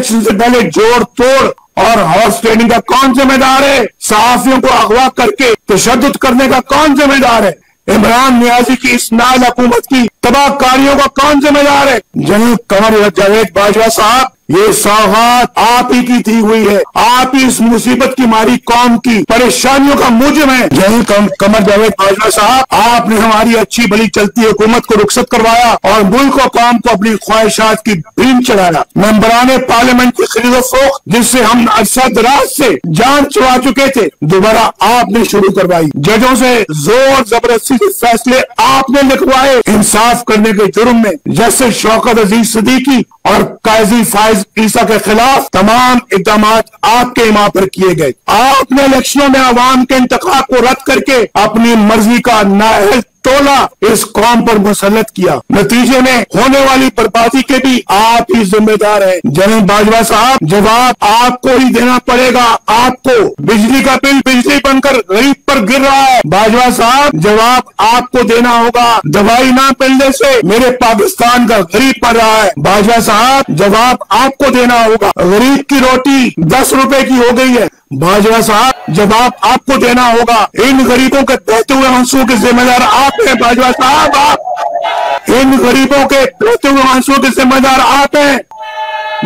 Election से पहले जोड़ तोड़ और हॉर्स ट्रेडिंग का कौन जिम्मेदार है? सहाफियों को अगवा करके तशद्दुद करने का कौन जिम्मेदार है? इमरान नियाजी की इस नाल हुकूमत की तबाहकारियों का कौन जिम्मेदार है? जनरल कमर जावेद बाजवा साहब, ये सौगात आप ही की दी हुई है। आप ही इस मुसीबत की मारी कौम की परेशानियों का मुजिम है। जनरल कमर जावेद बाजवा साहब, आपने हमारी अच्छी भली चलती हुकूमत को रुखसत करवाया और मुल्क और कौम को अपनी ख्वाहिशात की भीम चढ़ाया। मेंबरान पार्लियामेंट की खरीदो फरोख्त, जिससे हम अरसा दराज से जान चुरा चुके थे, दोबारा आपने शुरू करवाई। जजों से जोर जबरदस्ती से फैसले आपने लिखवाए। इंसाफ करने के जुर्म में जस्टिस शौकत अजीज सिद्दीकी और काजी फाइज ईसा के खिलाफ तमाम इकदाम आपके इमाम पर किए गए। आपने इलेक्शनों में अवाम के इंतखाब को रद्द करके अपनी मर्जी का नाअहल तोला इस कौम पर मुसल्लत किया। नतीजे में होने वाली बर्बादी के भी आप ही जिम्मेदार हैं। जनरल बाजवा साहब, जवाब आपको ही देना पड़ेगा। आपको बिजली का बिल बिजली बनकर गरीब पर गिर रहा है। बाजवा साहब, जवाब आपको देना होगा। दवाई ना मिलने से मेरे पाकिस्तान का गरीब मर रहा है। बाजवा साहब, जवाब आपको देना होगा। गरीब की रोटी 10 रुपए की हो गई है। बाजवा साहब, जवाब आपको देना होगा। इन गरीबों के बहते हुए आंसुओं के जिम्मेदार आप हैं। बाजवा साहब, आप इन गरीबों के बहते हुए आंसुओं के जिम्मेदार आप हैं।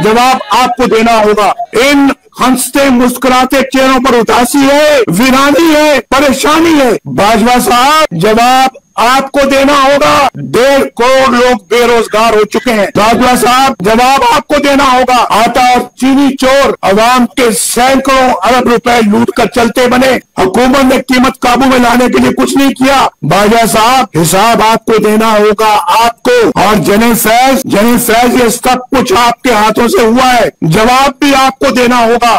जवाब आपको देना होगा। इन हंसते मुस्कुराते चेहरों पर उदासी है, वीरानी है, परेशानी है। बाजवा साहब, जवाब आपको देना होगा। 1.5 करोड़ लोग बेरोजगार हो चुके हैं। बाजवा साहब, जवाब आपको देना होगा। आटा और चीनी चोर अवाम के सैकड़ों अरब रुपए लूट कर चलते बने। हुकूमत ने कीमत काबू में लाने के लिए कुछ नहीं किया। बाजवा साहब, हिसाब आपको देना होगा। आपको और जनरल फैज, ये सब कुछ आपके हाथों से हुआ है। जवाब भी आपको देना होगा।